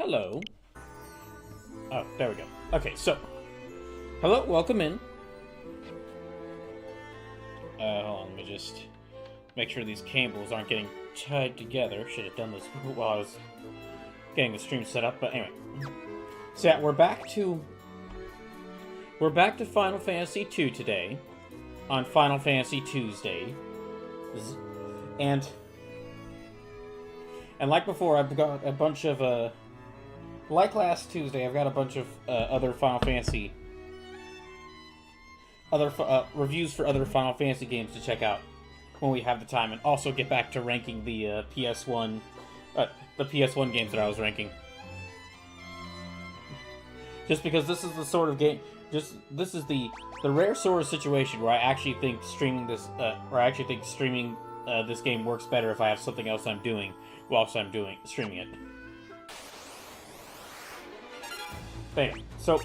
Hello. Oh, there we go. Okay, so. Hello, welcome in. Hold on, let me just make sure these cables aren't getting tied together. Should have done this while I was getting the stream set up, but anyway. So yeah, we're back to Final Fantasy II today, on Final Fantasy Tuesday. And like before, I've got a bunch of, like last Tuesday, I've got a bunch of other Final Fantasy, reviews for other Final Fantasy games to check out when we have the time, and also get back to ranking the PS1 games that I was ranking. Just because this is the sort of game, this is the rare sort of situation where I actually think streaming this game works better if I have something else I'm doing whilst I'm streaming it. But anyway, so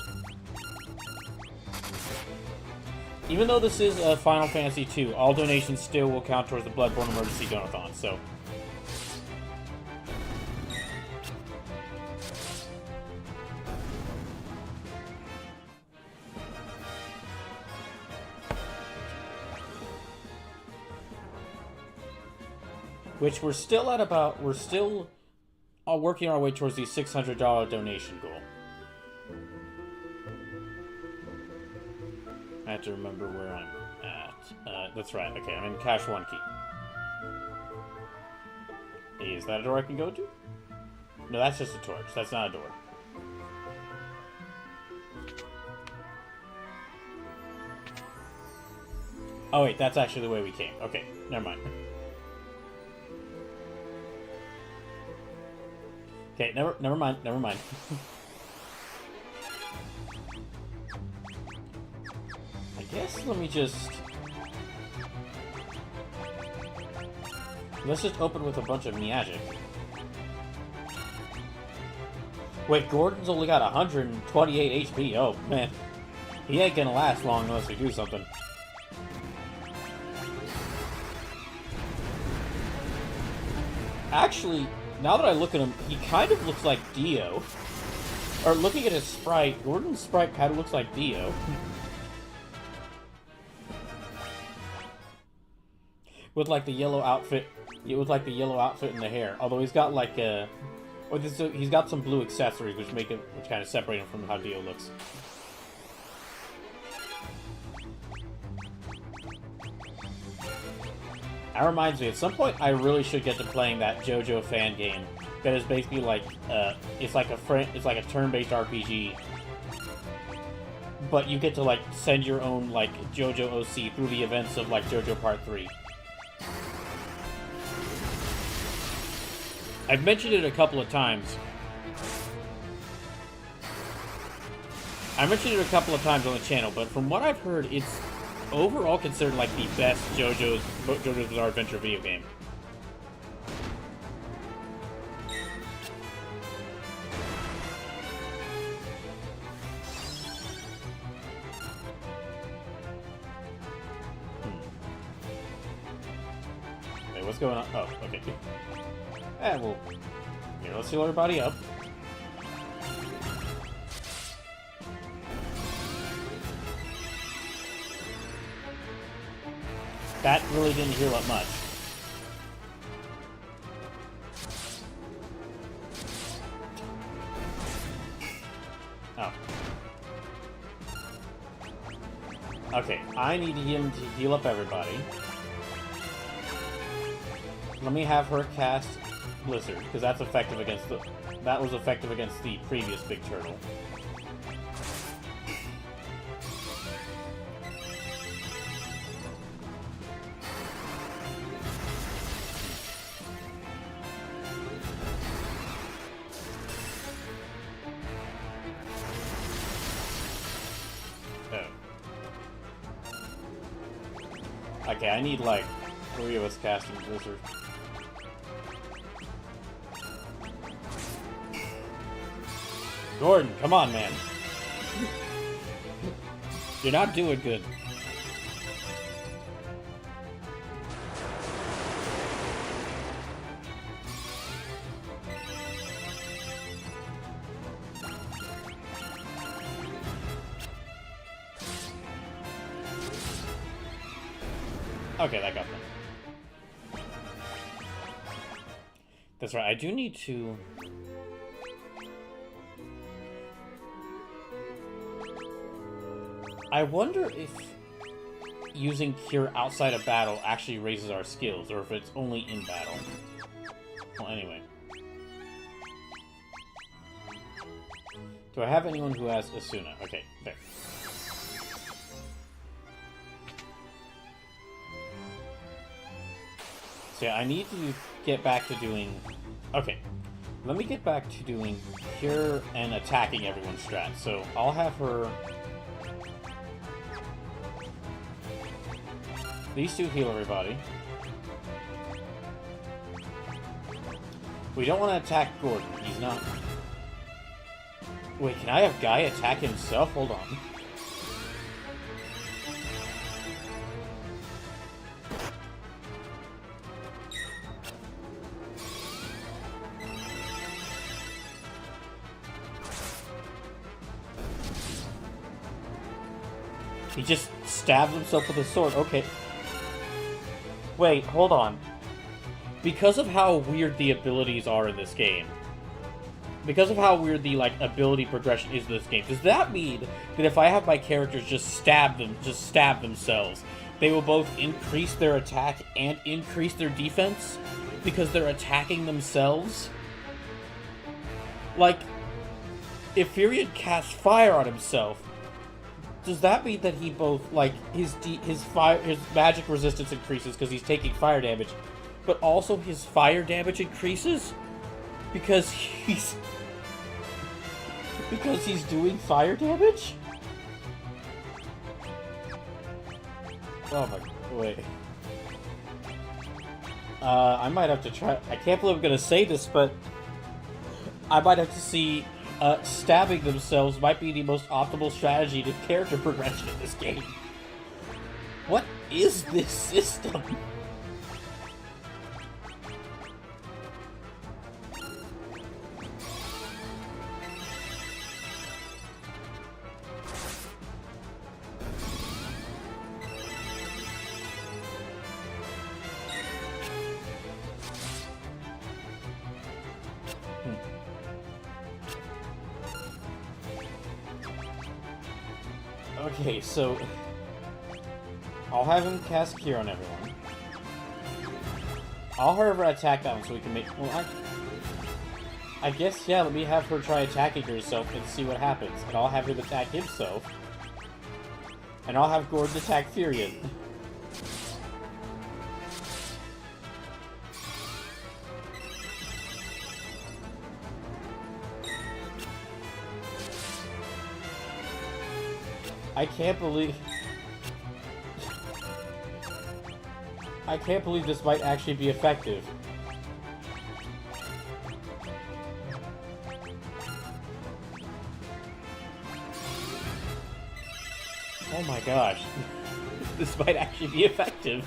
even though this is Final Fantasy II, all donations still will count towards the Bloodborne Emergency Donathon, so. Which we're still working our way towards the $600 donation goal. I have to remember where I'm at. That's right. Okay, I'm in Cache 1 key. Is that a door I can go to? No, that's just a torch. That's not a door. Oh wait, that's actually the way we came. Okay, never mind. Okay, never mind. I guess let's just open with a bunch of magic. Wait, Gordon's only got 128 HP. Oh man, he ain't gonna last long unless we do something. Actually, now that I look at him, he kind of looks like Dio. Or looking at his sprite, Gordon's sprite kind of looks like Dio. With like the yellow outfit, and the hair. Although he's got like he's got some blue accessories which kind of separate him from how Dio looks. That reminds me, at some point I really should get to playing that JoJo fan game. That is basically like it's like a turn-based RPG, but you get to like send your own like JoJo OC through the events of like JoJo Part 3. I've mentioned it a couple of times. on the channel, but from what I've heard, it's overall considered like the best JoJo's Bizarre Adventure video game. Wait, what's going on? Oh, okay. Well, here, let's heal everybody up. That really didn't heal up much. Oh. Okay, I need him to heal up everybody. Let me have her cast Blizzard, because that was effective against the previous big turtle. Okay, I need like 3 of us casting Blizzard. Gordon, come on, man. You're not doing good. Okay, that got them. That's right, I do need to... I wonder if using Cure outside of battle actually raises our skills, or if it's only in battle. Well, anyway. Do I have anyone who has Asuna? Okay, there. So yeah, I need to get back to doing... Okay, let me get back to doing Cure and attacking everyone's strat. So I'll have her... These two heal everybody. We don't want to attack Gordon. He's not... Wait, can I have Guy attack himself? Hold on. He just stabbed himself with a sword. Okay. Wait, hold on. Because of how weird the abilities are in this game, because of how weird the, like, ability progression is in this game, does that mean that if I have my characters just stab themselves, they will both increase their attack and increase their defense? Because they're attacking themselves? Like, if Furion casts fire on himself, does that mean that he both, like, his magic resistance increases because he's taking fire damage, but also his fire damage increases because he's doing fire damage? Oh my, wait. I might have to try. I can't believe I'm gonna say this, but I might have to see. Stabbing themselves might be the most optimal strategy to character progression in this game. What is this system? Okay, so I'll have him cast Cure on everyone. I'll have her attack that one so we can make... Well, I guess, yeah, let me have her try attacking herself and see what happens. And I'll have him attack himself. And I'll have Gordon attack Furion. I can't believe this might actually be effective. Oh my gosh. This might actually be effective.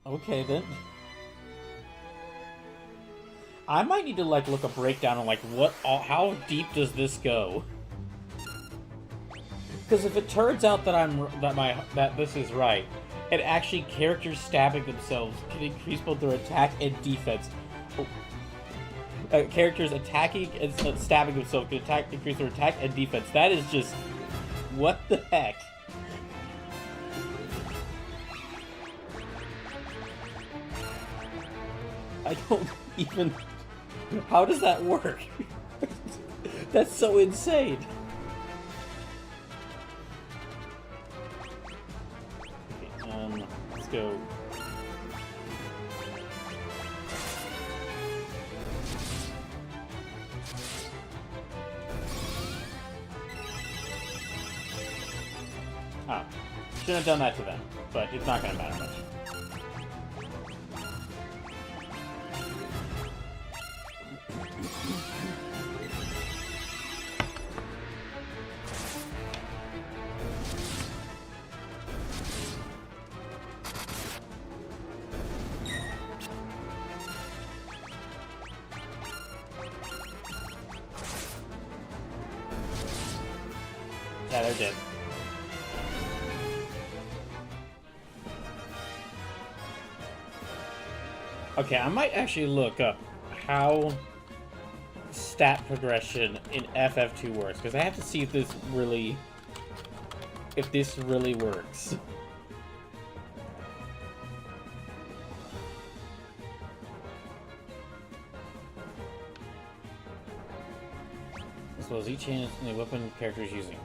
Okay, then. I might need to, like, look a breakdown on, like, how deep does this go? Because if it turns out that this is right, and actually characters stabbing themselves can increase both their attack and defense. Characters attacking and stabbing themselves can increase their attack and defense. That is just... what the heck? I don't even... How does that work? That's so insane. Okay, let's go. Ah, shouldn't have done that to them, but it's not gonna matter much. Yeah, they're dead. Okay, I might actually look up how stat progression in FF2 works, because I have to see if this really works. As well as each hand and the weapon character is using.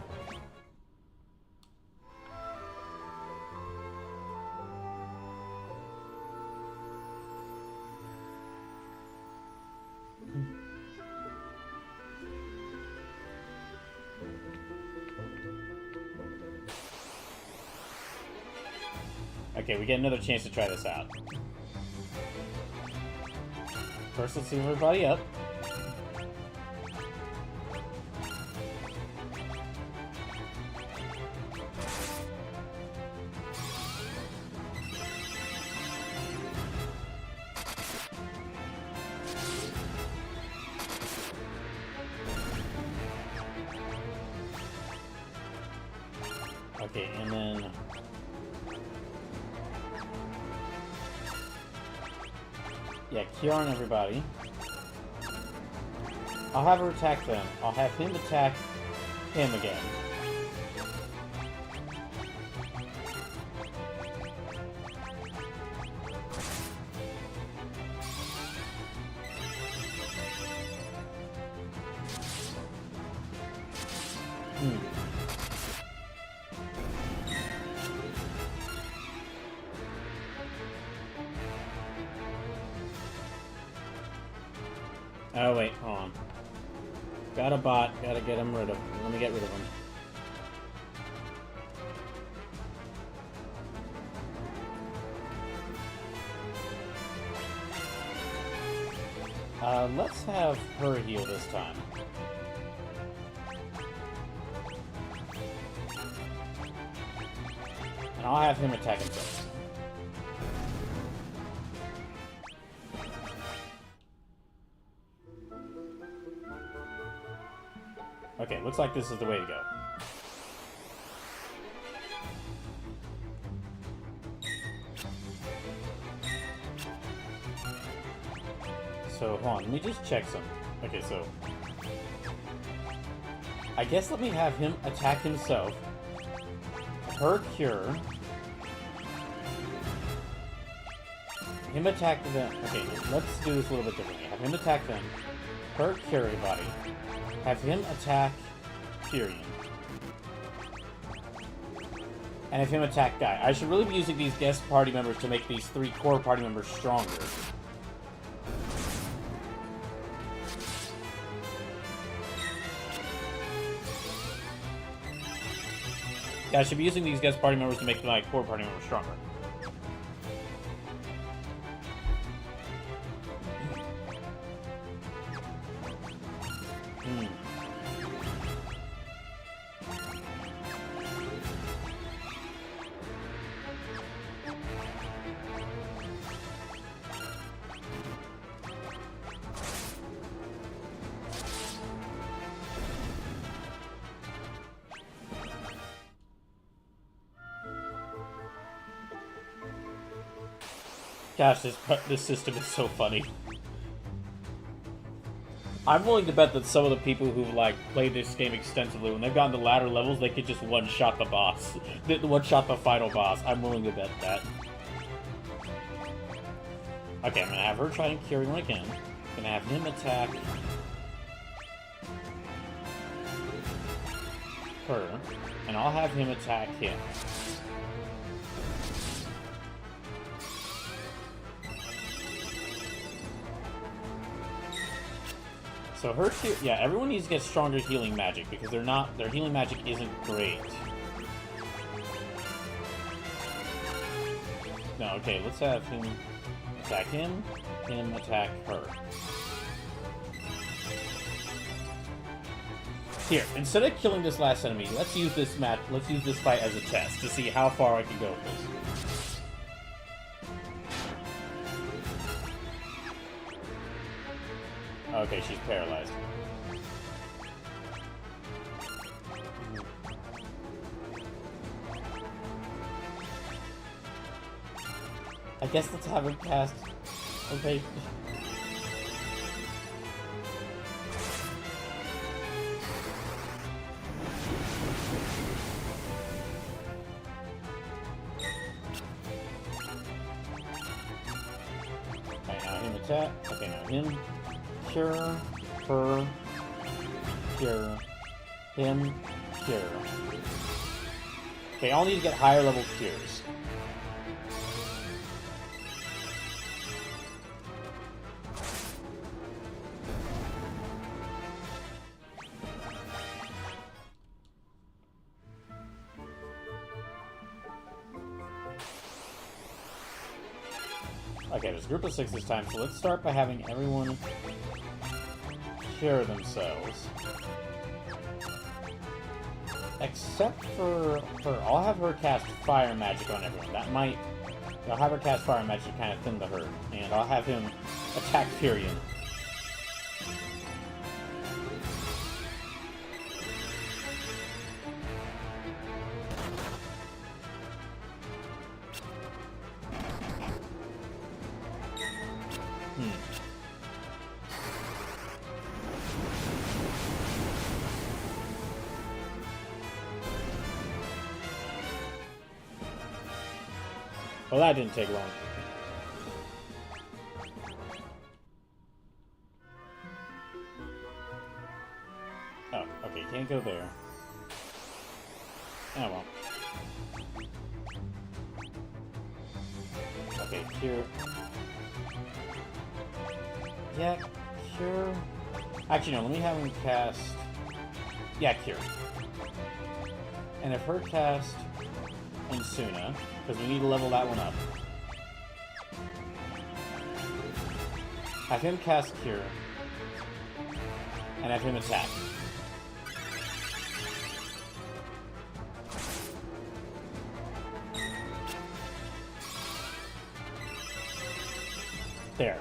Okay, we get another chance to try this out. First, let's see everybody up. Okay, and then... yeah, Kiara and everybody. I'll have her attack them. I'll have him attack him again. Oh wait, hold on. Got a bot, gotta get him rid of. Let me get rid of him. Let's have her heal this time. And I'll have him attack himself. Okay, looks like this is the way to go. So, hold on, let me just check some. Okay, so... I guess let me have him attack himself. Her cure. Him attack them. Okay, let's do this a little bit differently. Have him attack them. Her cure everybody. Have him attack Tyrion. And have him attack Guy. I should really be using these guest party members to make these 3 core party members stronger. Yeah, I should be using these guest party members to make my core party members stronger. Gosh, this system is so funny. I'm willing to bet that some of the people who've, like, played this game extensively, when they've gotten to latter levels, they could just one-shot the boss. One-shot the final boss. I'm willing to bet that. Okay, I'm gonna have her try and cure him again. Gonna have him attack... her. And I'll have him attack him. So her yeah, everyone needs to get stronger healing magic because their healing magic isn't great. No, okay, let's have him attack him attack her. Here, instead of killing this last enemy, let's use this fight as a test to see how far I can go with this. Okay, she's paralyzed. I guess let's have him cast. Okay. Okay, now him attack. Okay, now him. Cure. Her. Cure. Him. Cure. They all need to get higher level cures. Okay, there's a group of 6 this time, so let's start by having everyone cure themselves. Except for her. I'll have her cast Fire Magic on everyone. That might... I'll have her cast Fire Magic to kind of thin the herd. And I'll have him attack Furion. Well, that didn't take long. Oh, okay, can't go there. Oh, well. Okay, cure. Yeah, cure. Actually, no, let me have him cast... Yeah, cure. And if her cast Insuna, because we need to level that one up. Have him cast Cure. And have him attack. There.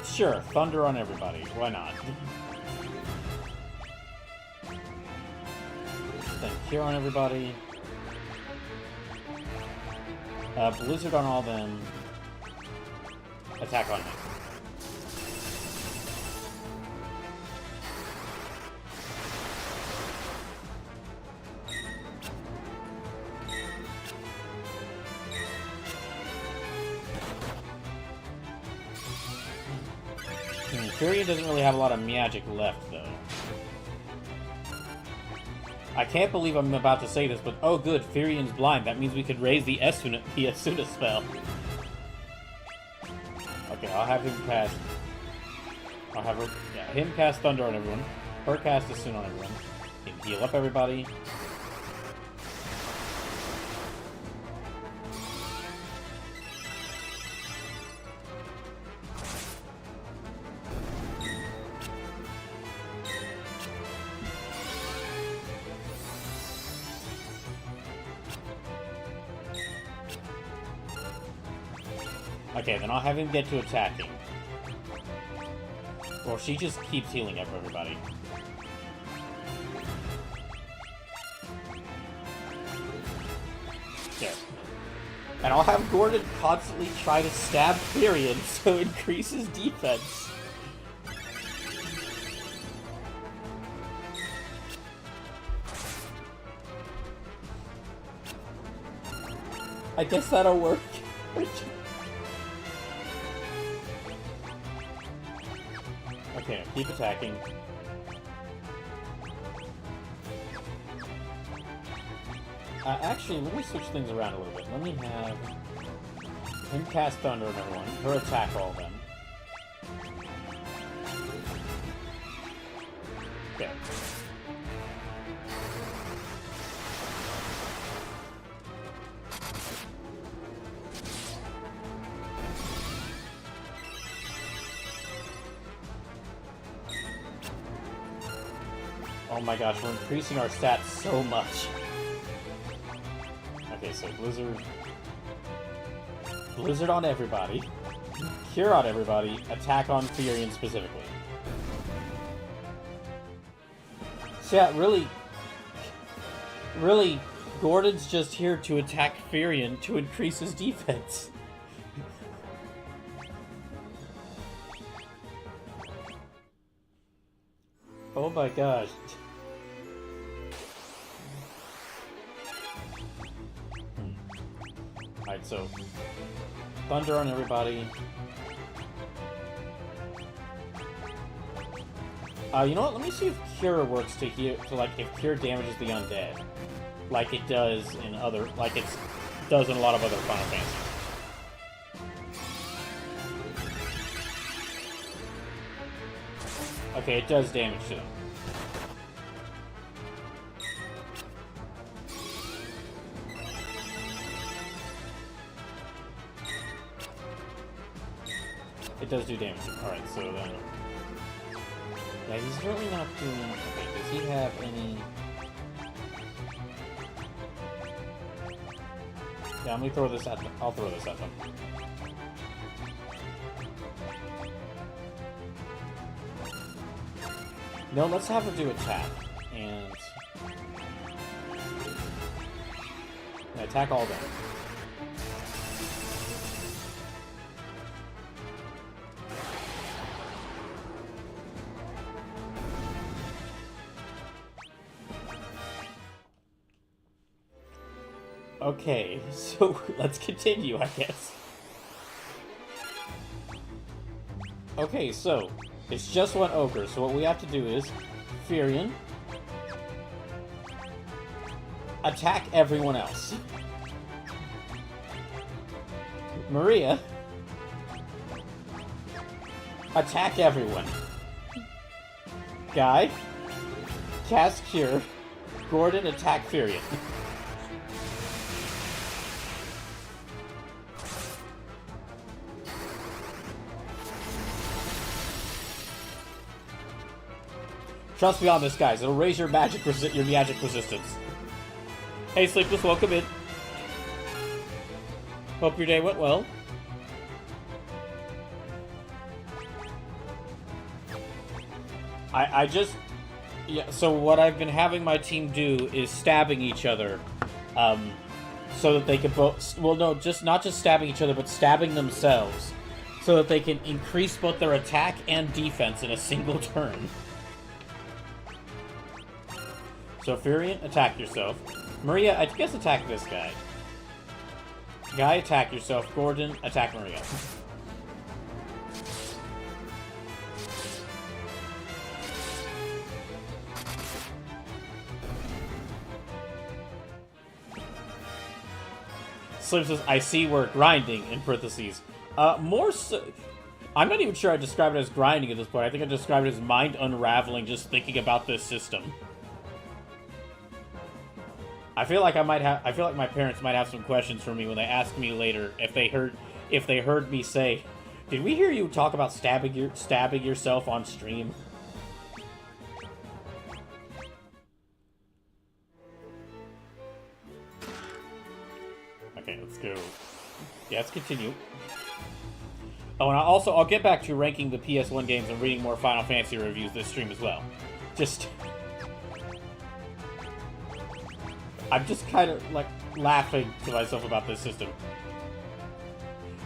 Sure, thunder on everybody. Why not? Then cure on everybody. Blizzard on all them. Attack on him. Furion doesn't really have a lot of magic left, though. I can't believe I'm about to say this, but oh good, Furion's blind. That means we could raise the Esuna spell. Okay, I'll have him cast... I'll have her... Yeah, him cast Thunder on everyone. Her cast Esuna on everyone. Him heal up everybody. Okay, then I'll have him get to attacking. Well, she just keeps healing up everybody. There. And I'll have Gordon constantly try to stab Furion, so increase his defense. I guess that'll work. Okay, keep attacking. Actually, let me switch things around a little bit. Let me have him cast Thunder on everyone, her attack all of them. Okay. Oh my gosh, we're increasing our stats so much. Okay, so Blizzard. Blizzard on everybody. Cure on everybody. Attack on Furion specifically. So yeah, really, Gordon's just here to attack Furion to increase his defense. Oh my gosh. Alright, so Thunder on everybody. You know what? Let me see if Cure works to heal. So, like, if Cure damages the undead, like it does in other, like it does in a lot of other Final Fantasy. Okay, it does damage to them. It does do damage. Alright, so then... Yeah, he's really not doing... Okay, does he have any... Yeah, let me throw this at them. I'll throw this at them. No, let's have her do attack. And attack all of them. Okay, so let's continue, I guess. Okay, so it's just one ogre, so what we have to do is Furion attack everyone else. Maria attack everyone. Guy cast Cure. Gordon attack Furion. Trust me on this, guys. It'll raise your magic resistance. Hey, Sleepless, welcome in. Hope your day went well. I just... Yeah, so what I've been having my team do is stabbing each other. So that they can both... Well, no, not just stabbing each other, but stabbing themselves. So that they can increase both their attack and defense in a single turn. So, Furion, attack yourself. Maria, I guess attack this guy. Guy, attack yourself. Gordon, attack Maria. Slim says, I see we're grinding, in parentheses. More so... I'm not even sure I describe it as grinding at this point. I think I describe it as mind unraveling just thinking about this system. I feel like my parents might have some questions for me when they ask me later if they heard me say, "Did we hear you talk about stabbing yourself on stream?" Okay, let's go. Yeah, let's continue. Oh, and I'll get back to ranking the PS1 games and reading more Final Fantasy reviews this stream as well. I'm just kind of, like, laughing to myself about this system.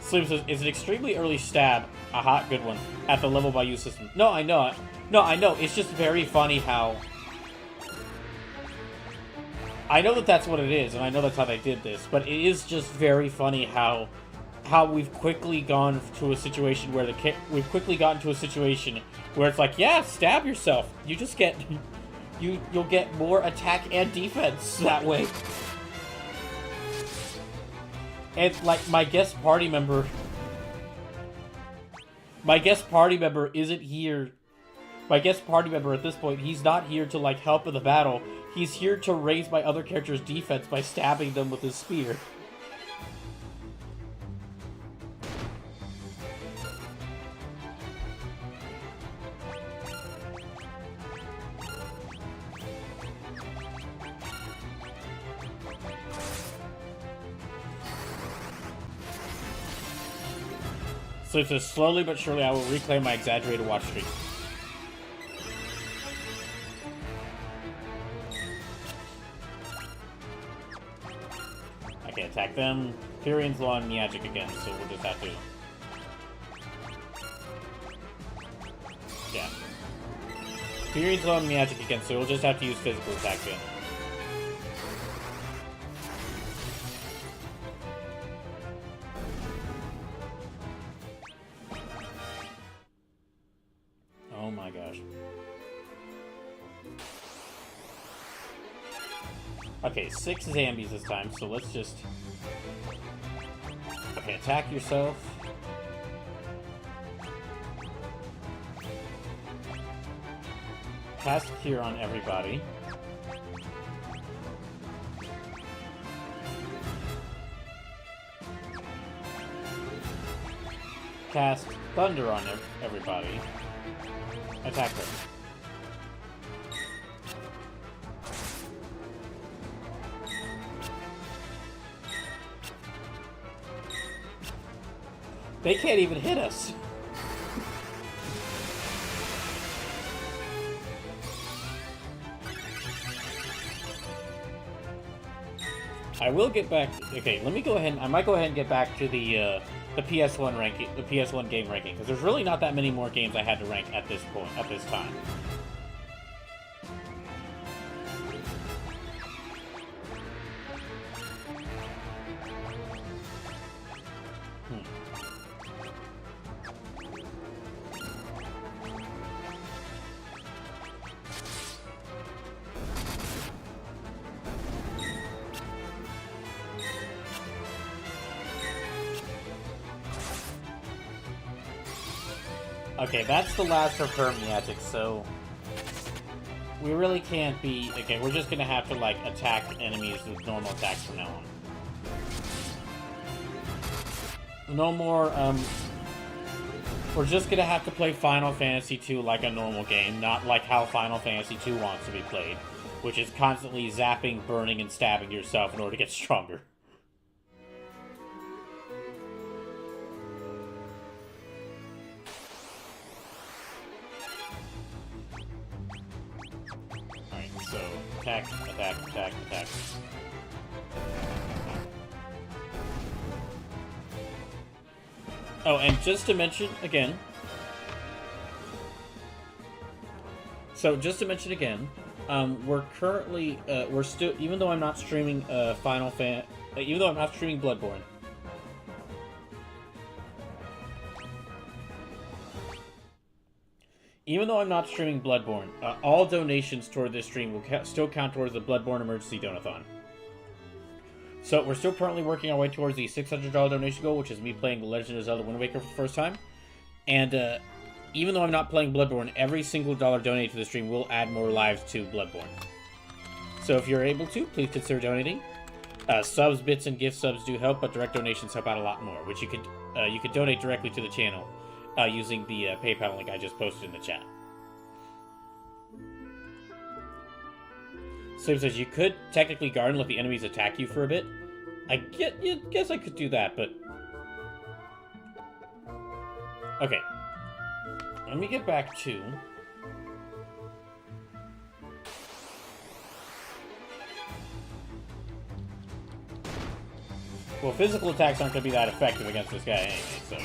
Slim says, it's an extremely early stab, a hot good one, at the level by use system. No, I know. No, I know. It's just very funny how... I know that that's what it is, and I know that's how they did this, but it is just very funny how we've quickly gone to a situation where we've quickly gotten to a situation where it's like, yeah, stab yourself. You just get... You'll get more attack and defense that way. And, like, my guest party member isn't here. My guest party member at this point, he's not here to, like, help in the battle. He's here to raise my other character's defense by stabbing them with his spear. So it says, slowly but surely I will reclaim my exaggerated watch streak. Okay, attack them. Furion's low on Miyagic again, so we'll just have to... Yeah. Furion's low on Miyagic again, so we'll just have to use physical attack then. Oh my gosh. Okay, 6 Zambies this time, so let's just... Okay, attack yourself. Cast Cure on everybody. Cast Thunder on everybody. Attack her. They can't even hit us. I will get back. Okay, let me go ahead. I might go ahead and get back to the PS1 ranking, the PS1 game ranking, because there's really not that many more games I had to rank at this point, at this time. Okay, that's the last of her Miyagic, so... We really can't be... Okay, we're just gonna have to, like, attack enemies with normal attacks from now on. No more, We're just gonna have to play Final Fantasy II like a normal game, not like how Final Fantasy II wants to be played, which is constantly zapping, burning, and stabbing yourself in order to get stronger. So, attack, attack, attack, attack. Oh, and just to mention again... So, just to mention again, we're currently, we're still, even though I'm not streaming, even though I'm not streaming Bloodborne, all donations toward this stream will still count towards the Bloodborne Emergency Donathon. So we're still currently working our way towards the $600 donation goal, which is me playing The Legend of Zelda Wind Waker for the first time. And even though I'm not playing Bloodborne, every single dollar donated to the stream will add more lives to Bloodborne. So if you're able to, please consider donating. Subs, bits, and gift subs do help, but direct donations help out a lot more, which you could donate directly to the channel using the PayPal link I just posted in the chat. So it says you could technically guard and let the enemies attack you for a bit. I guess I could do that, but... Okay. Let me get back to... Well, physical attacks aren't going to be that effective against this guy anyway, so...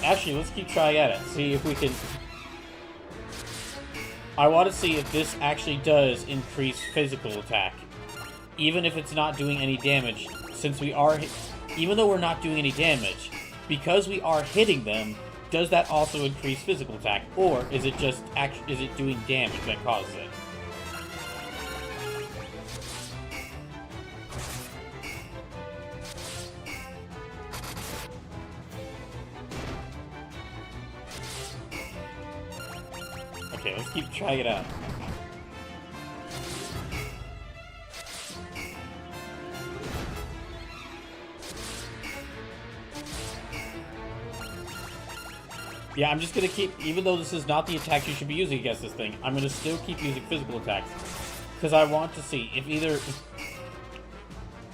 Actually, let's keep trying at it. See if we can... I want to see if this actually does increase physical attack. Even if it's not doing any damage. Since we are... Even though we're not doing any damage, because we are hitting them, does that also increase physical attack? Or is it just... Is it doing damage that causes it? Okay, let's keep trying it out. Yeah, I'm just gonna keep, even though this is not the attack you should be using against this thing, I'm gonna still keep using physical attacks. Because I want to see if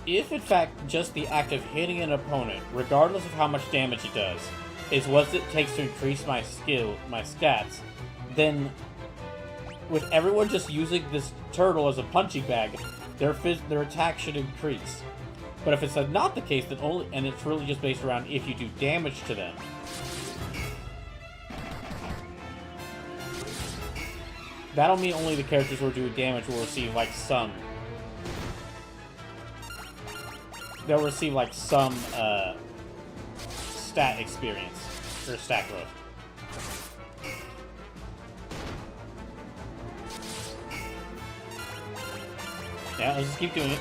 if in fact just the act of hitting an opponent, regardless of how much damage it does, is what it takes to increase my stats, then with everyone just using this turtle as a punching bag, their attack should increase. But if it's not the case, then and it's really just based around if you do damage to them. That'll mean only the characters who are doing damage will receive like some. They'll receive like some stat experience or stat growth. Yeah, let's just keep doing it.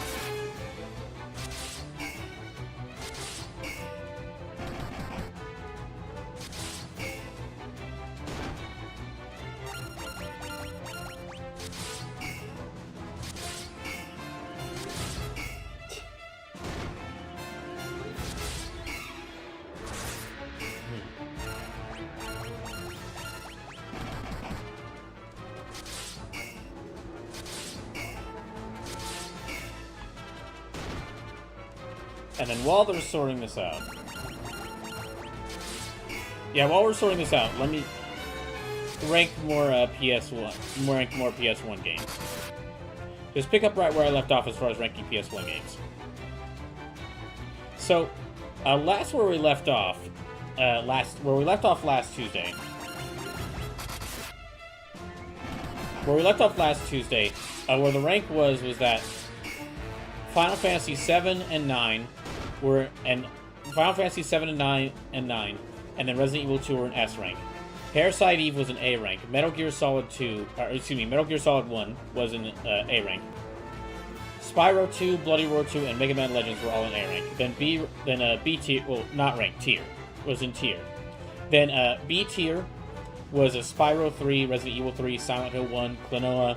And then while they're sorting this out... Yeah, while we're sorting this out, let me rank more PS1 games. Just pick up right where I left off as far as ranking PS1 games. So, where we left off last Tuesday. Where the rank was that Final Fantasy 7 and 9 were Final Fantasy 7 and 9 and then Resident Evil 2 were an S rank. Parasite Eve was an A rank. Metal Gear Solid 1 was an A rank. Spyro 2, Bloody Roar 2, and Mega Man Legends were all in A rank. Then B tier, well, not rank, tier, was in tier. Then B tier was a Spyro 3, Resident Evil 3, Silent Hill 1, Klonoa,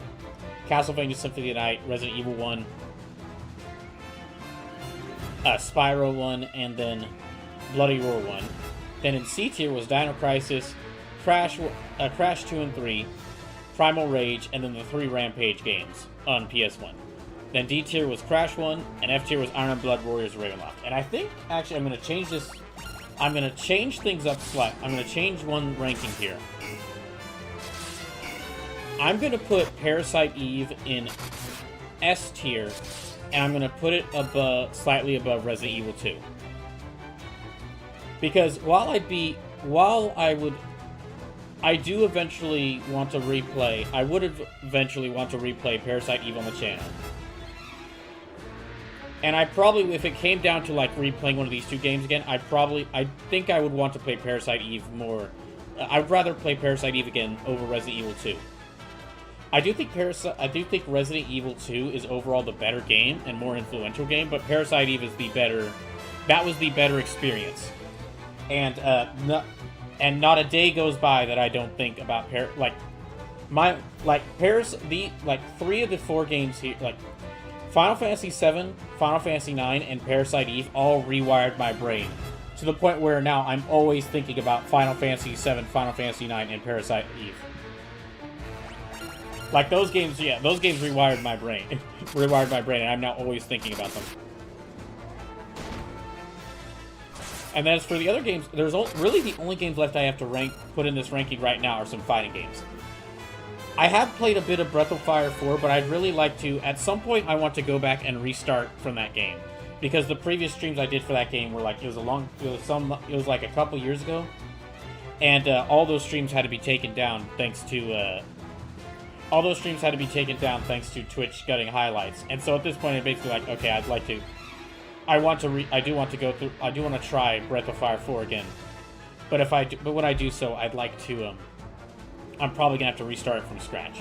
Castlevania Symphony of the Night, Resident Evil 1, Spyro 1, and then Bloody Roar 1. Then in C tier was Dino Crisis, Crash 2 and 3, Primal Rage, and then the 3 Rampage games on PS1. Then D tier was Crash 1, and F tier was Iron and Blood Warriors Ravenloft. And I think, actually, I'm going to change this. I'm going to change things up slightly. I'm going to change one ranking here. I'm going to put Parasite Eve in S tier, and I'm going to put it slightly above Resident Evil 2. Because I do eventually want to replay, I would eventually want to replay Parasite Eve on the channel. And I probably, if it came down to like replaying one of these two games again, I think I would want to play Parasite Eve more. I'd rather play Parasite Eve again over Resident Evil 2. I do think Resident Evil 2 is overall the better game and more influential game, but Parasite Eve is that was the better experience. And not a day goes by that I don't think about three of the 4 games here, like Final Fantasy 7, Final Fantasy 9, and Parasite Eve all rewired my brain to the point where now I'm always thinking about Final Fantasy 7, Final Fantasy 9, and Parasite Eve. Like those games, yeah, those games rewired my brain. And I'm now always thinking about them. And then as for the other games, there's really the only games left I have to put in this ranking right now are some fighting games. I have played a bit of Breath of Fire 4, but I'd really like to, at some point, I want to go back and restart from that game. Because the previous streams I did for that game were like, it was like a couple years ago. And all those streams had to be taken down thanks to Twitch cutting highlights. And so at this point, I'm basically like, okay, I do want to try Breath of Fire 4 again. But when I do so, I'd like to, I'm probably gonna have to restart it from scratch.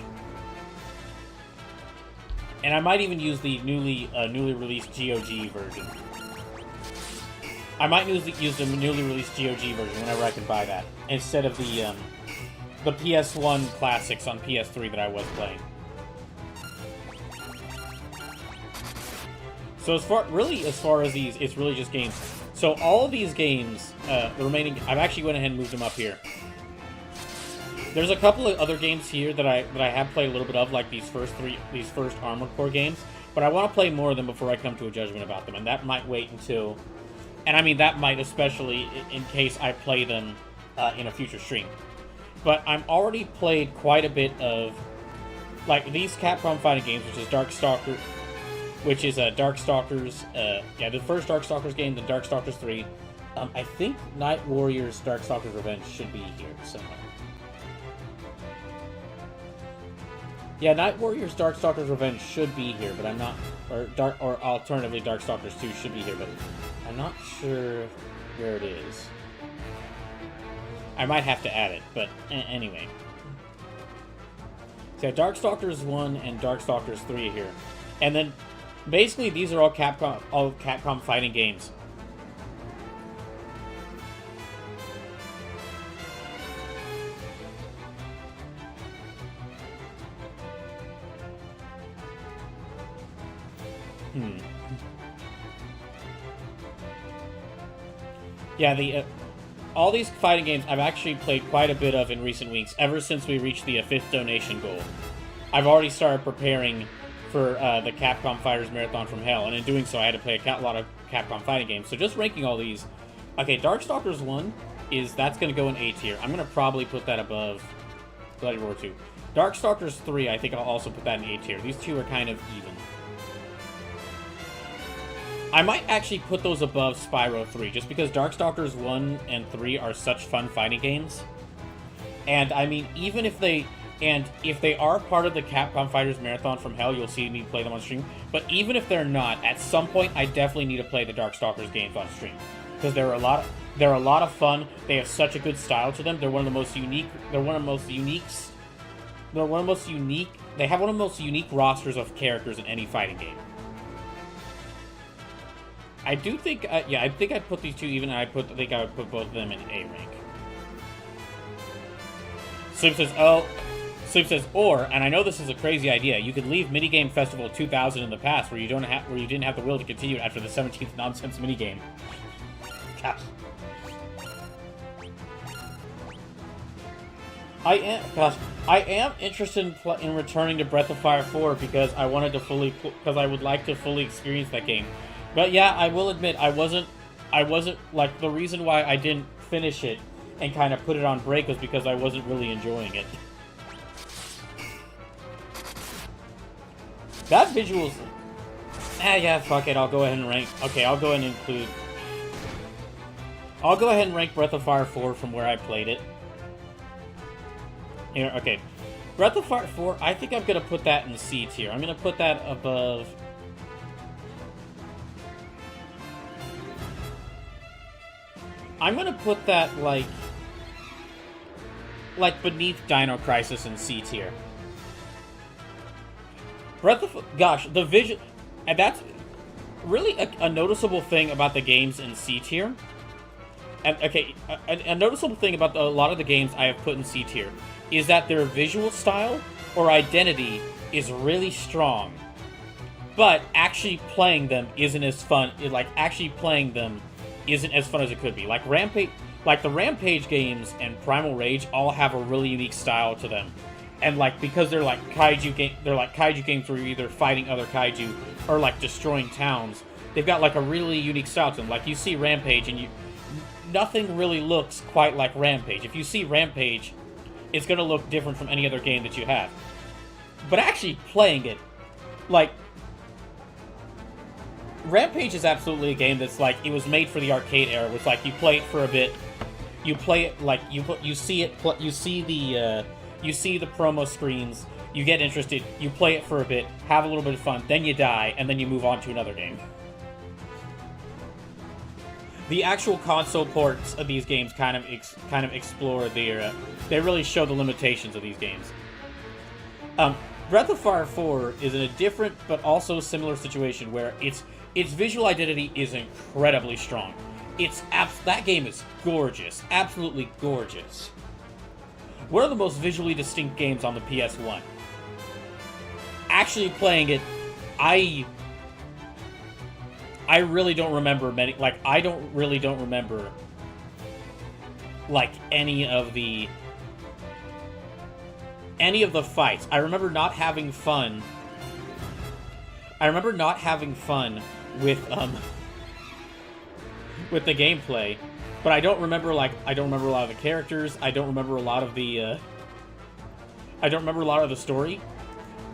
And I might even use the newly released GOG version. I might use the newly released GOG version whenever I can buy that, instead of the PS1 classics on PS3 that I was playing. So as far as these, it's really just games. So all of these games, the remaining, I've actually went ahead and moved them up here. There's a couple of other games here that I have played a little bit of, like these first Armored Core games, but I want to play more of them before I come to a judgment about them, and that might wait until, and I mean that might especially in case I play them in a future stream. But I'm already played quite a bit of like these Capcom fighting games, which is Darkstalkers, the first Darkstalkers game, the Darkstalkers 3. I think Night Warriors Darkstalkers Revenge should be here somewhere. Yeah, Night Warriors Darkstalkers Revenge should be here, but I'm not, or alternatively Darkstalkers 2 should be here, but I'm not sure where it is. I might have to add it, but anyway. So yeah, Darkstalkers 1 and Darkstalkers 3 here. And then basically these are all Capcom fighting games. Yeah, all these fighting games I've actually played quite a bit of in recent weeks, ever since we reached the 5th donation goal. I've already started preparing for the Capcom Fighters Marathon from Hell, and in doing so I had to play a lot of Capcom fighting games. So just ranking all these, okay, Darkstalkers 1 that's going to go in A tier. I'm going to probably put that above Bloody Roar 2. Darkstalkers 3, I think I'll also put that in A tier. These two are kind of even. I might actually put those above Spyro 3, just because Darkstalkers 1 and 3 are such fun fighting games. And, I mean, even if they are part of the Capcom Fighters Marathon from Hell, you'll see me play them on stream. But even if they're not, at some point, I definitely need to play the Darkstalkers games on stream. Because they're a lot of fun. They have such a good style to them. They're one of the most unique, they have one of the most unique rosters of characters in any fighting game. I do think, I think I'd put these two even, and I think I would put both of them in A rank. Sleep says, and I know this is a crazy idea, you could leave Minigame Festival 2000 in the past, where you didn't have the will to continue after the 17th nonsense minigame. Gosh. I am interested in returning to Breath of Fire 4 because I would like to fully experience that game. But yeah, I will admit, I wasn't, like, the reason why I didn't finish it and kind of put it on break was because I wasn't really enjoying it. That visuals... yeah, fuck it, I'll go ahead and rank... Okay, I'll go ahead and include... I'll go ahead and rank Breath of Fire 4 from where I played it. Here, okay. Breath of Fire 4, I think I'm going to put that in C tier. I'm going to put that above... I'm gonna put that, like beneath Dino Crisis in C tier. Gosh, the vision... And that's really a noticeable thing about the games in C tier. And, okay, a noticeable thing about a lot of the games I have put in C tier is that their visual style or identity is really strong. But actually playing them isn't as fun. Actually playing them isn't as fun as it could be. Like the Rampage games and Primal Rage all have a really unique style to them. And because they're like kaiju games where you're either fighting other kaiju or like destroying towns. They've got like a really unique style to them. Like you see Rampage and nothing really looks quite like Rampage. If you see Rampage, it's gonna look different from any other game that you have. But actually playing it, like, Rampage is absolutely a game that's like, it was made for the arcade era. It's like, you play it for a bit, you play it, like, you see the promo screens, you get interested, you play it for a bit, have a little bit of fun, then you die, and then you move on to another game. The actual console ports of these games kind of explore their, they really show the limitations of these games. Breath of Fire 4 is in a different but also similar situation where its visual identity is incredibly strong. That game is gorgeous, absolutely gorgeous. One of the most visually distinct games on the PS1. Actually playing it, I really don't remember many, like, I don't remember, like, any of the any of the fights. I remember not having fun. I remember not having fun with with the gameplay, but I don't remember, like, I don't remember a lot of the characters. I don't remember a lot of the I don't remember a lot of the story.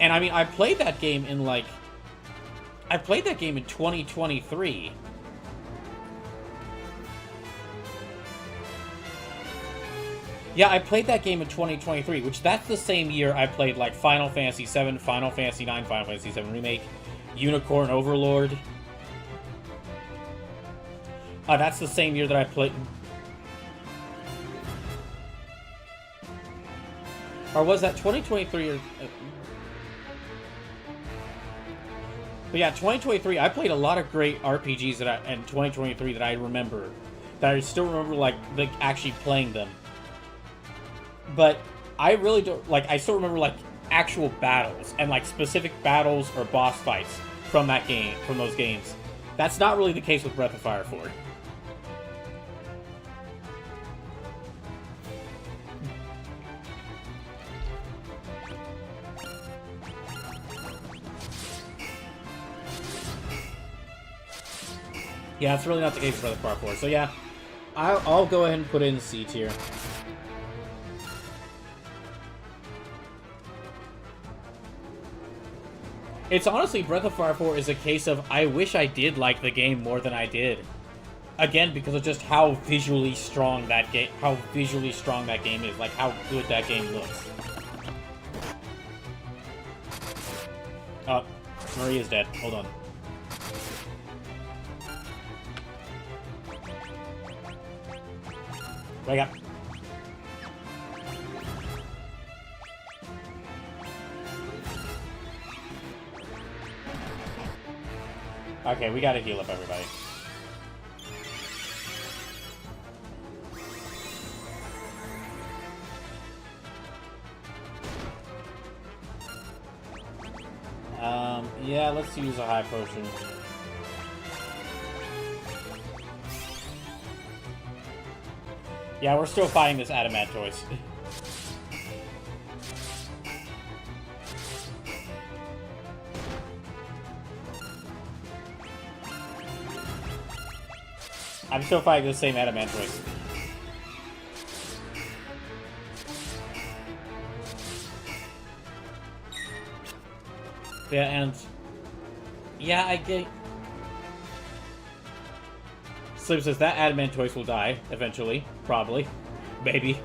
And I mean, I played that game in 2023. Yeah, I played that game in 2023, which that's the same year I played, like, Final Fantasy VII, Final Fantasy IX, Final Fantasy VII Remake, Unicorn Overlord. That's the same year that I played... Or was that 2023 or... But yeah, 2023, I played a lot of great RPGs in 2023 that I remember. That I still remember, like, actually playing them. But I really don't, like, I still remember, like, actual battles and, like, specific battles or boss fights from that game, from those games. That's not really the case with Breath of Fire 4. Yeah, that's really not the case with Breath of Fire 4. So yeah, I'll go ahead and put it in C tier. It's honestly, Breath of Fire 4 is a case of, I wish I did like the game more than I did. Again, because of just how visually strong that game is, like how good that game looks. Oh, Maria's dead. Hold on. Wake up. Okay, we gotta heal up everybody. Yeah, let's use a high potion. Yeah, we're still fighting this Adamantoise. I'm still fighting the same Adamantoise. Yeah, and... yeah, I get... Slim says that Adamantoise will die, eventually. Probably. Maybe.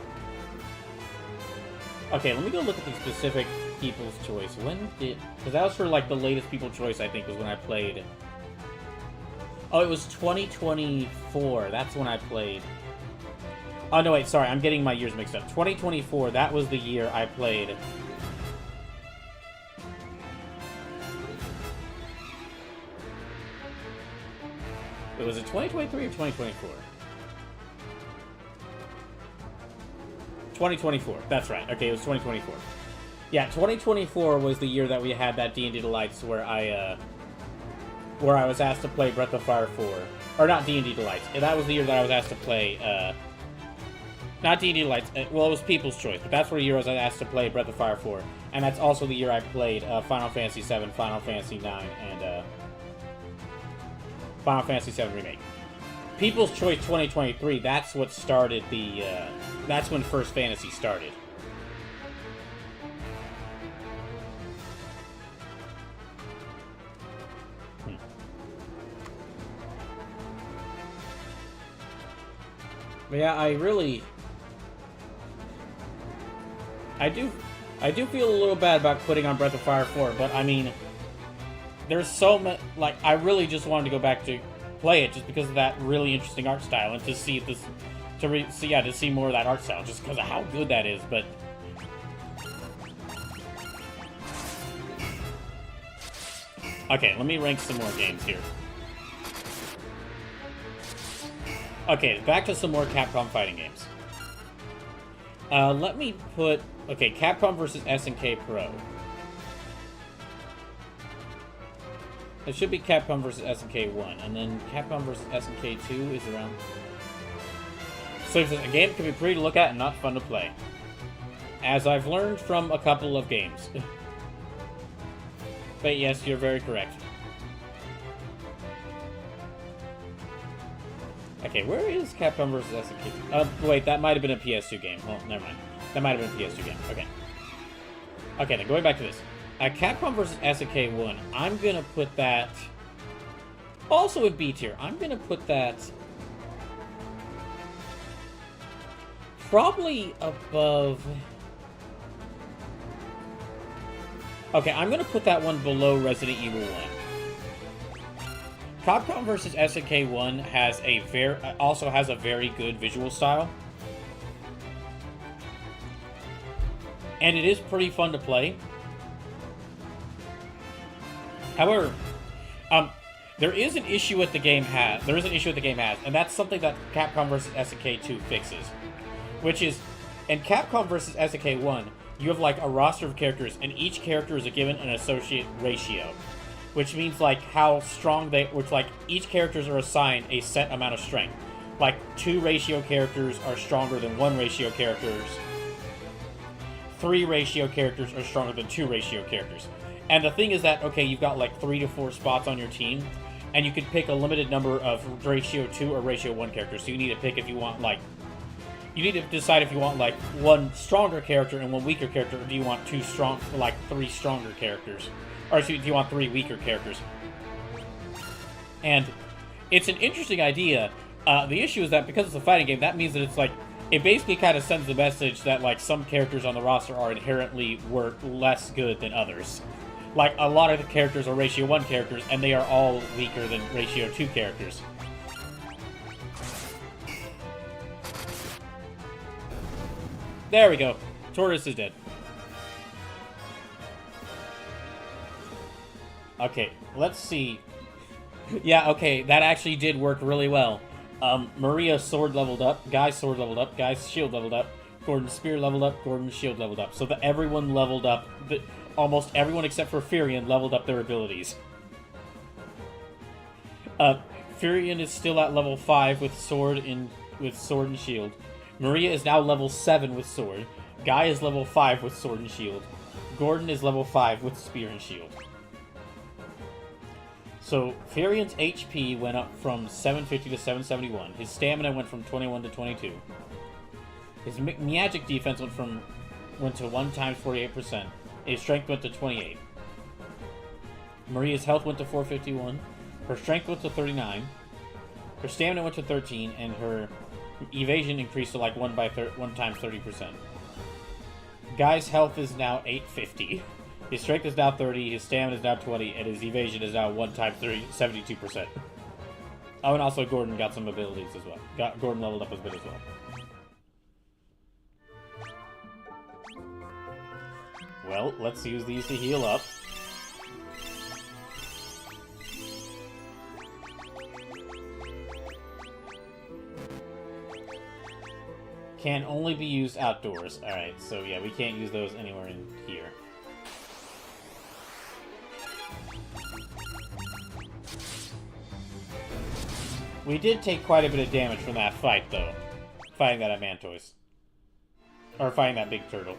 Okay, let me go look at the specific People's Choice. When did... because that was for, like, the latest People's Choice, I think, was when I played... oh, it was 2024. That's when I played. Oh, no, wait, sorry. I'm getting my years mixed up. 2024, that was the year I played. Was it 2023 or 2024? 2024. That's right. Okay, it was 2024. Yeah, 2024 was the year that we had that D&D Delights where I was asked to play Breath of Fire 4. Or not D&D Delights. That was the year that I was asked to play, not D&D Delights. Well, it was People's Choice, but that's the year I was asked to play Breath of Fire 4. And that's also the year I played Final Fantasy VII, Final Fantasy IX, and Final Fantasy VII Remake. People's Choice 2023, that's what started the, that's when First Fantasy started. But yeah, I do feel a little bad about quitting on Breath of Fire 4, but I mean, there's so much, like, I really just wanted to go back to play it just because of that really interesting art style and to see this, to see more of that art style just because of how good that is, but... okay, let me rank some more games here. Okay, back to some more Capcom fighting games. Let me put... okay, Capcom vs. SNK Pro. It should be Capcom vs. SNK 1, and then Capcom vs. SNK 2 is around... so it says, a game can be pretty to look at and not fun to play. as I've learned from a couple of games. But yes, you're very correct. Okay, where is Capcom vs. SNK? Wait, that might have been a PS2 game. Well, never mind. That might have been a PS2 game. Okay. Okay, then going back to this. Capcom vs. SNK 1, I'm gonna put that... Also in B tier, I'm gonna put that... probably above... Okay, I'm gonna put that one below Resident Evil 1. Capcom vs. SNK 1 has also has a very good visual style. And it is pretty fun to play. However, there is an issue with the game has. And that's something that Capcom vs. SNK 2 fixes. Which is, in Capcom vs. SNK 1, you have like a roster of characters, and each character is given an associate ratio. Which means like how strong each characters are assigned a set amount of strength. Like 2 ratio characters are stronger than 1 ratio characters. 3 ratio characters are stronger than 2 ratio characters. And the thing is that, okay, you've got like 3 to 4 spots on your team, and you can pick a limited number of ratio 2 or ratio 1 characters. So you need to pick if you want like... You need to decide if you want like 1 stronger character and 1 weaker character, or do you want 3 stronger characters? Or do you want 3 weaker characters? And it's an interesting idea. The issue is that because it's a fighting game, that means that it's like... It basically kind of sends the message that like some characters on the roster are inherently less good than others. Like a lot of the characters are ratio 1 characters, and they are all weaker than ratio 2 characters. There we go. Tortoise is dead. Okay, let's see. Yeah, okay, that actually did work really well. Maria's sword leveled up, Guy's sword leveled up, Guy's shield leveled up, Gordon's spear leveled up, Gordon's shield leveled up. So that everyone leveled up, almost everyone except for Furion leveled up their abilities. Furion is still at level 5 with sword and shield. Maria is now level 7 with sword. Guy is level 5 with sword and shield. Gordon is level 5 with spear and shield. So, Furion's HP went up from 750 to 771. His stamina went from 21 to 22. His magic defense went to 1 times 48%. His strength went to 28. Maria's health went to 451. Her strength went to 39. Her stamina went to 13, and her evasion increased to like 1 times 30%. Guy's health is now 850. His strength is now 30, his stamina is now 20, and his evasion is now 1 times 30, 72%. Oh, and also Gordon got some abilities as well. Gordon leveled up a bit as well. Well, let's use these to heal up. Can only be used outdoors. Alright, so yeah, we can't use those anywhere in here. We did take quite a bit of damage from that fight, though. Fighting that Mantoise. Or fighting that big turtle.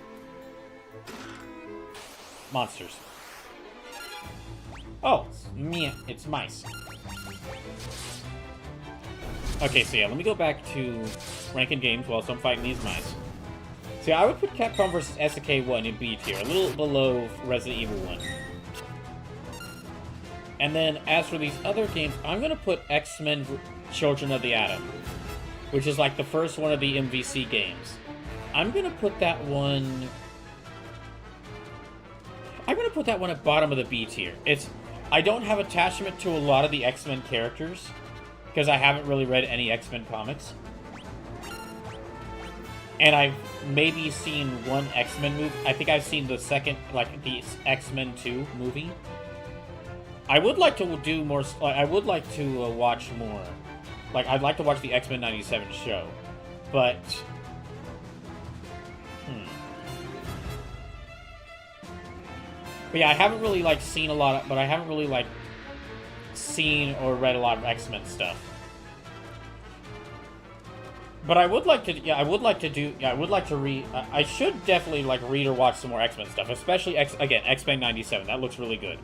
Monsters. Oh, it's mice. Okay, so yeah, let me go back to ranking games whilst I'm fighting these mice. See, I would put Capcom vs. SNK 1 in B tier, a little below Resident Evil 1. And then, as for these other games, I'm going to put X-Men Children of the Atom, which is like the first one of the MVC games. I'm going to put that one... I'm going to put that one at bottom of the B tier. I don't have attachment to a lot of the X-Men characters, because I haven't really read any X-Men comics. And I've maybe seen one X-Men movie. I think I've seen the second, like, the X-Men 2 movie. I would like to do more, I would like to watch more. Like, I'd like to watch the X-Men 97 show. But... But yeah, I haven't really, like, seen a lot of... But I haven't really, like, seen or read a lot of X-Men stuff. But I would like to, yeah, I would like to do, yeah, I would like to read, I should definitely, like, read or watch some more X-Men stuff, especially, again, X-Men 97, that looks really good.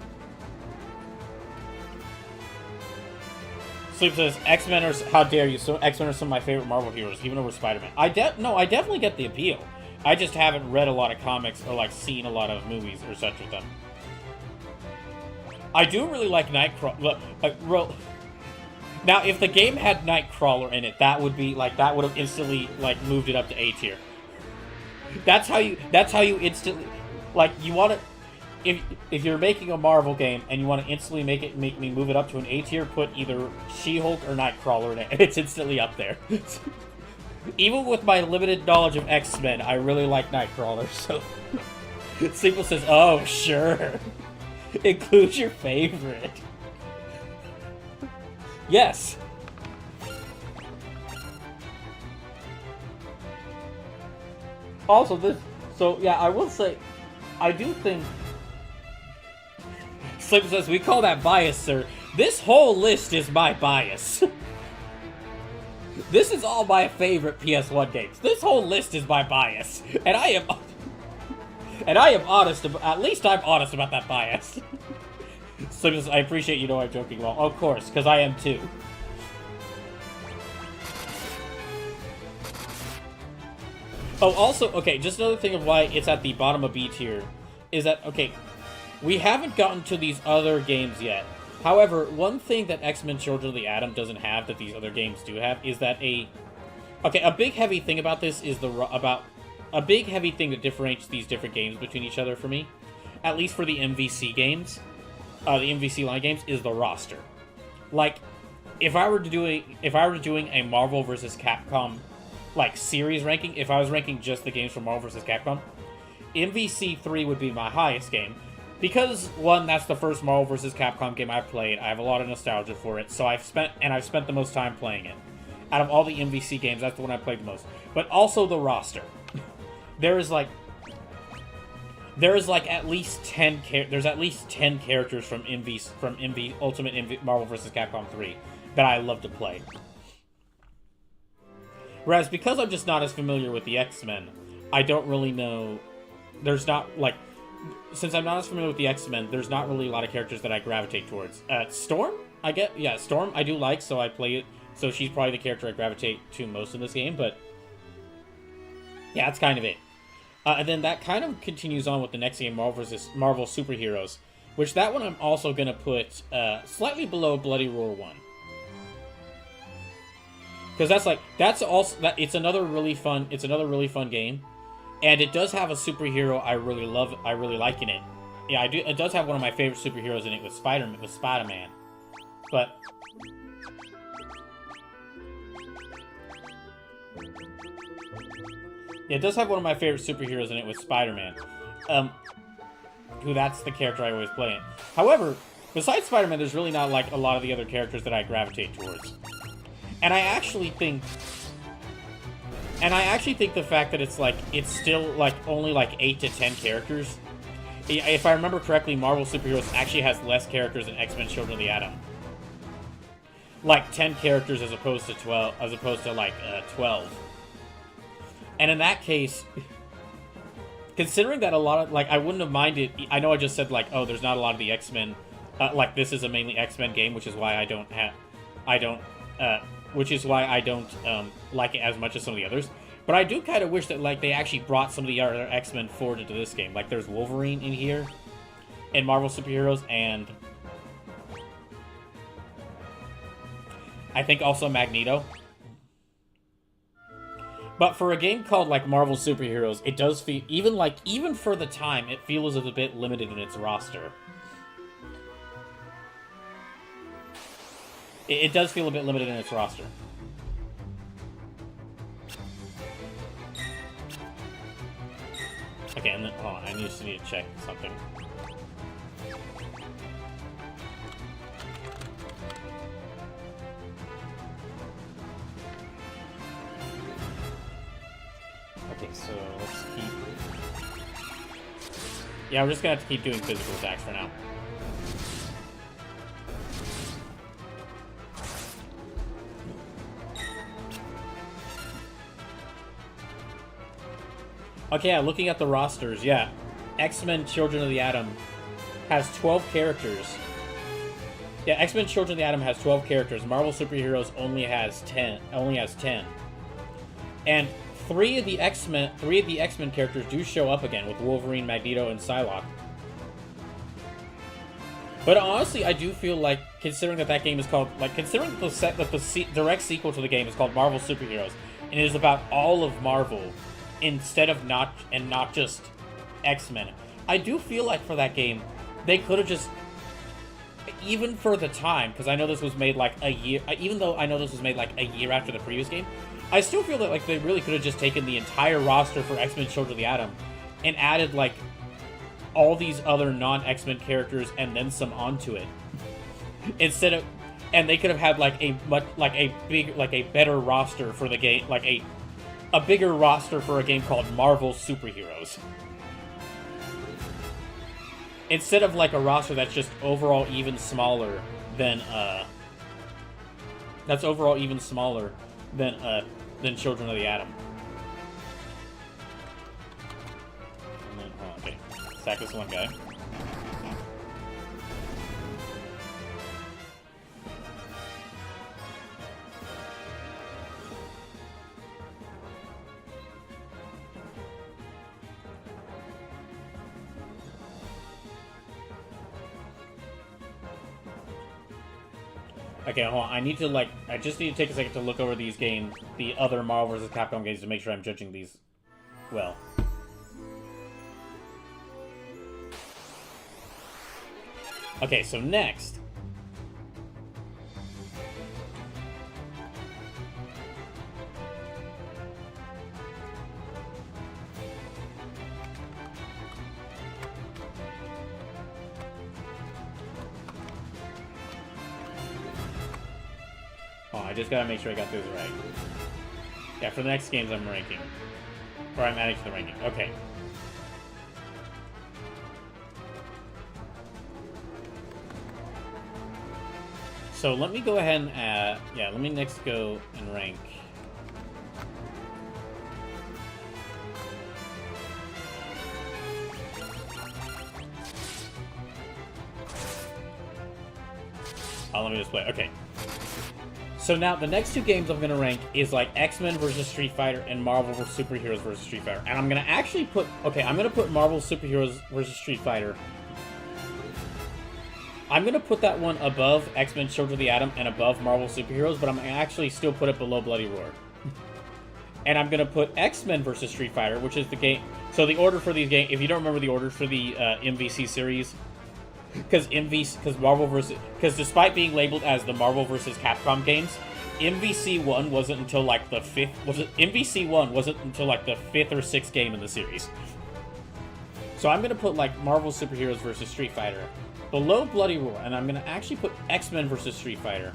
Sleep says, X-Men are, how dare you, so X-Men are some of my favorite Marvel heroes, even over Spider-Man. No, I definitely get the appeal. I just haven't read a lot of comics or, like, seen a lot of movies or such with them. I do really like Nightcrawler. Now, if the game had Nightcrawler in it, that would be, like, that would have instantly, like, moved it up to A tier. That's how you instantly, like, you want to, if you're making a Marvel game and you want to instantly make me move it up to an A tier, put either She-Hulk or Nightcrawler in it, and it's instantly up there. Even with my limited knowledge of X-Men, I really like Nightcrawler, so... Sleepless says, oh, sure. Include your favorite. Yes. Also, so yeah, I will say, I do think. Sleepless says, we call that bias, sir. This whole list is my bias. This is all my favorite PS1 games. This whole list is my bias, and I am honest. At least I'm honest about that bias. So I appreciate you know I'm joking well. Of course, because I am too. Oh, also, okay, just another thing of why it's at the bottom of B tier is that, okay, we haven't gotten to these other games yet. However, one thing that X-Men Children of the Atom doesn't have that these other games do have is that a big heavy thing about this is a big heavy thing that differentiates these different games between each other for me, at least for the MVC games, the MVC line games, is the roster. Like, if I were doing a Marvel vs. Capcom like series ranking, if I was ranking just the games from Marvel vs. Capcom, MVC 3 would be my highest game. Because, one, that's the first Marvel vs. Capcom game I've played. I have a lot of nostalgia for it, so I've spent the most time playing it. Out of all the MVC games, that's the one I played the most. But also the roster. There's at least 10 characters from Ultimate Marvel vs. Capcom 3 that I love to play. Whereas because I'm just not as familiar with the X-Men, I don't really know. Since I'm not as familiar with the X-Men, there's not really a lot of characters that I gravitate towards. Storm, Storm I do like, so I play it. So she's probably the character I gravitate to most in this game, but yeah, that's kind of it. And then that kind of continues on with the next game, Marvel Superheroes, which that one I'm also going to put slightly below Bloody Roar 1. Because it's another really fun game. And it does have a superhero I really like in it. Yeah, it does have one of my favorite superheroes in it with Spider-Man. But yeah, it does have one of my favorite superheroes in it with Spider-Man. Who that's the character I always play in. However, besides Spider-Man, there's really not like a lot of the other characters that I gravitate towards. And I actually think the fact that it's still like only like 8 to 10 characters. If I remember correctly, Marvel Superheroes actually has less characters than X-Men Children of the Atom. Like 10 characters as opposed to 12, 12. And in that case, considering that a lot of, like, I wouldn't have minded, I know I just said, like, oh, there's not a lot of the X-Men, this is a mainly X-Men game, which is why I don't like it as much as some of the others. But I do kind of wish that, like, they actually brought some of the other X-Men forward into this game. Like, there's Wolverine in here, in Marvel Superheroes, and I think also Magneto. But for a game called, like, Marvel Superheroes, it does feel, even for the time, it feels a bit limited in its roster. It does feel a bit limited in its roster. Okay, and then, hold on, I just need to check something. Okay, so let's keep... Yeah, we're just gonna have to keep doing physical attacks for now. Okay, yeah, looking at the rosters, yeah. X-Men Children of the Atom has 12 characters. Yeah, X-Men Children of the Atom has 12 characters. Marvel Superheroes only has 10. And three of the X-Men characters do show up again with Wolverine, Magneto, and Psylocke. But honestly, I do feel like, considering that game is called, like, considering that the direct sequel to the game is called Marvel Superheroes, and it is about all of Marvel, instead of not just X-Men, I do feel like for that game, they could have just, even for the time, because I know this was made like a year, even though I know this was made like a year after the previous game, I still feel that like they really could have just taken the entire roster for X-Men Children of the Atom and added like all these other non-X-Men characters and then some onto it. Instead of, and they could have had like a better roster for the game, like a bigger roster for a game called Marvel Superheroes. Instead of like a roster that's just overall even smaller than Children of the Atom. And then, oh, okay. Sack this one guy. Okay, hold on. I just need to take a second to look over these games, the other Marvel vs. Capcom games, to make sure I'm judging these well. Okay, so next. Oh, I just gotta make sure I got those right. Yeah, for the next games I'm ranking. Or I'm adding to the ranking. Okay. So let me go ahead and let me next go and rank. Oh, let me just play. Okay. So now the next two games I'm gonna rank is like X-Men vs. Street Fighter and Marvel vs. Superheroes vs. Street Fighter. And I'm gonna actually put, I'm gonna put Marvel Superheroes vs. Street Fighter. I'm gonna put that one above X-Men Children of the Atom and above Marvel Superheroes, but I'm gonna actually still put it below Bloody Roar. And I'm gonna put X-Men vs. Street Fighter, which is the game. So the order for these games, if you don't remember the order for the MVC series, because despite being labeled as the Marvel vs. Capcom games, MVC 1 wasn't until like the MVC 1 wasn't until like the 5th or 6th game in the series. So I'm gonna put like Marvel Superheroes vs. Street Fighter below Bloody Roar, and I'm gonna actually put X-Men vs. Street Fighter.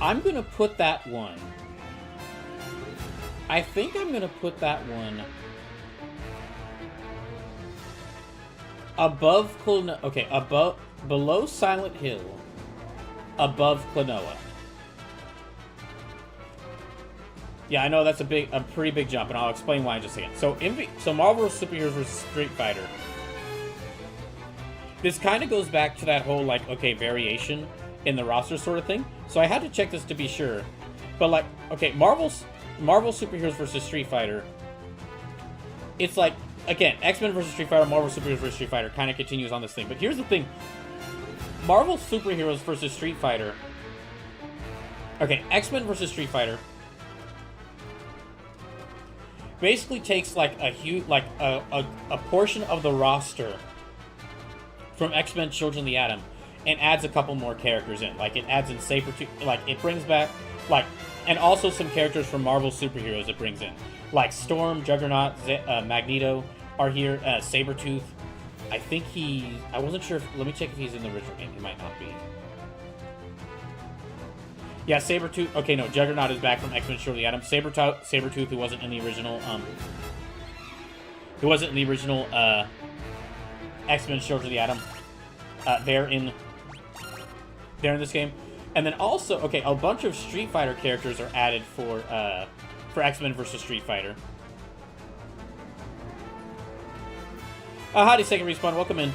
I'm gonna put that one. I think I'm gonna put that one above Klonoa. Okay, below Silent Hill, above Klonoa. Yeah, I know that's a pretty big jump, and I'll explain why in just a second. So Marvel Superheroes vs. Street Fighter. This kind of goes back to that whole like variation in the roster sort of thing. So I had to check this to be sure, but like Marvel Superheroes vs. Street Fighter. It's like, again, X-Men vs. Street Fighter, Marvel Superheroes vs. Street Fighter kind of continues on this thing. But here's the thing. Marvel Superheroes vs. Street Fighter. Okay, X-Men vs. Street Fighter basically takes like a huge, like a portion of the roster from X-Men Children of the Atom and adds a couple more characters in. Like, it adds in Sabretooth, like, it brings back, like, and also some characters from Marvel Superheroes it brings in. Like, Storm, Juggernaut, Magneto are here, Sabretooth. I wasn't sure let me check if he's in the original game. He might not be. Yeah, Sabretooth, okay, no, Juggernaut is back from X-Men Children of the Atom. Sabretooth, who wasn't in the original, X-Men Children of the Atom. They're in this game. And then also, a bunch of Street Fighter characters are added for X-Men vs. Street Fighter. Howdy, Second Respawn. Welcome in.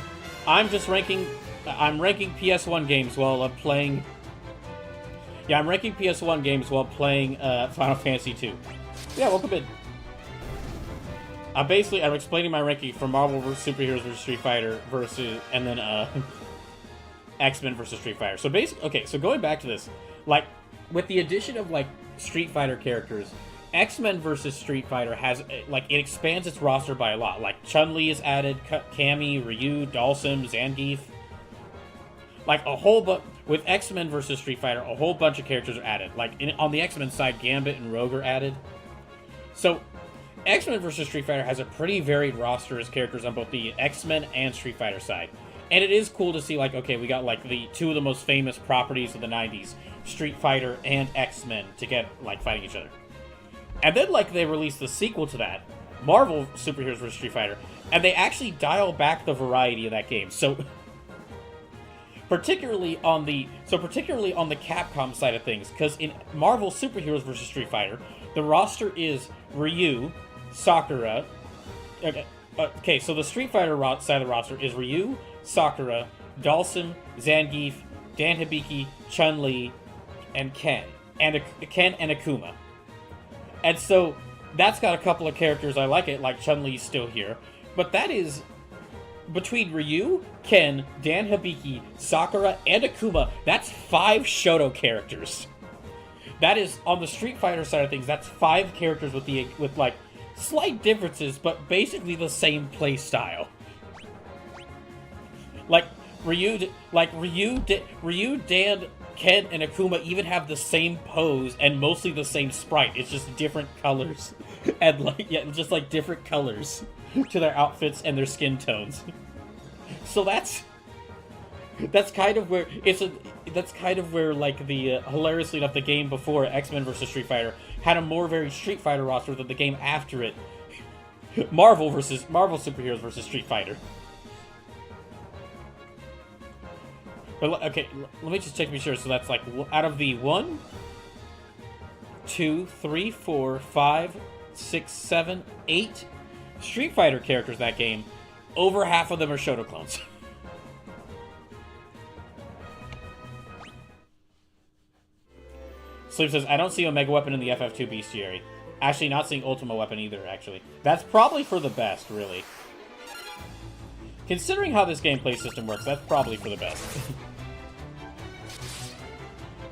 I'm just ranking... I'm ranking PS1 games while playing... Yeah, I'm ranking PS1 games while playing Final Fantasy 2. Yeah, welcome in. I'm explaining my ranking for Marvel vs. Superheroes vs. Street Fighter versus... And then, X-Men versus Street Fighter. So basically... Okay, so going back to this. Like, with the addition of, like, Street Fighter characters... X-Men vs. Street Fighter has, like, it expands its roster by a lot. Like, Chun-Li is added, Cammy, Ryu, Dhalsim, Zangief. Like, a whole bunch... With X-Men vs. Street Fighter, a whole bunch of characters are added. Like, on the X-Men side, Gambit and Rogue are added. So, X-Men vs. Street Fighter has a pretty varied roster as characters on both the X-Men and Street Fighter side. And it is cool to see, like, okay, we got, like, the two of the most famous properties of the 90s, Street Fighter and X-Men, to get, like, fighting each other. And then, like, they released the sequel to that, Marvel Superheroes vs. Street Fighter, and they actually dial back the variety of that game. So, particularly on the Capcom side of things, because in Marvel Superheroes vs. Street Fighter, the roster is Ryu, Sakura. Okay, so the Street Fighter side of the roster is Ryu, Sakura, Dhalsim, Zangief, Dan Hibiki, Chun-Li, and Ken and Akuma. And so, that's got a couple of characters I like it, like Chun-Li's still here. But that is, between Ryu, Ken, Dan Hibiki, Sakura, and Akuma, that's 5 Shoto characters. That is, on the Street Fighter side of things, that's 5 characters with like, slight differences, but basically the same play style. Like, Ryu, Dan, Ken, and Akuma even have the same pose and mostly the same sprite. It's just different colors. And, like, yeah, just, like, different colors to their outfits and their skin tones. So that's kind of where, like, the, hilariously enough, the game before, X-Men vs. Street Fighter, had a more varied Street Fighter roster than the game after it. Marvel Superheroes vs. Street Fighter. But, okay, let me just check to be sure. So that's like, out of the 1, 2, 3, 4, 5, 6, 7, 8 Street Fighter characters that game, over half of them are Shoto clones. Sleep says, I don't see Omega Weapon in the FF2 bestiary. Actually, not seeing Ultima Weapon either, actually. That's probably for the best, really. Considering how this gameplay system works, that's probably for the best.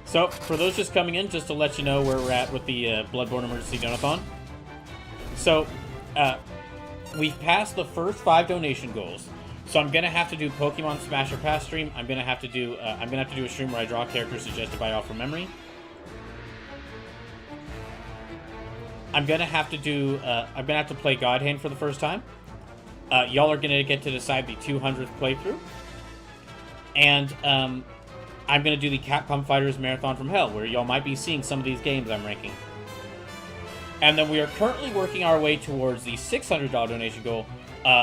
So, for those just coming in, just to let you know where we're at with the Bloodborne Emergency Donathon. So, we've passed the first 5 donation goals. So I'm gonna have to do Pokemon Smash or Pass stream. I'm gonna have to do a stream where I draw characters suggested by Off from Memory. I'm gonna have to play God Hand for the first time. Y'all are gonna get to decide the 200th playthrough. And, I'm going to do the Capcom Fighters Marathon from Hell, where y'all might be seeing some of these games I'm ranking. And then we are currently working our way towards the $600 donation goal,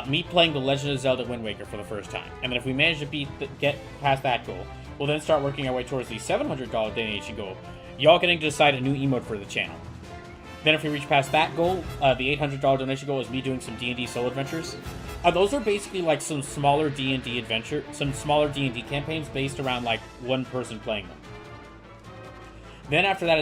me playing The Legend of Zelda Wind Waker for the first time. And then if we manage to get past that goal, we'll then start working our way towards the $700 donation goal, y'all getting to decide a new emote for the channel. Then if we reach past that goal, the $800 donation goal is me doing some D&D solo adventures. Those are basically like some smaller D&D campaigns based around like one person playing them. Then after that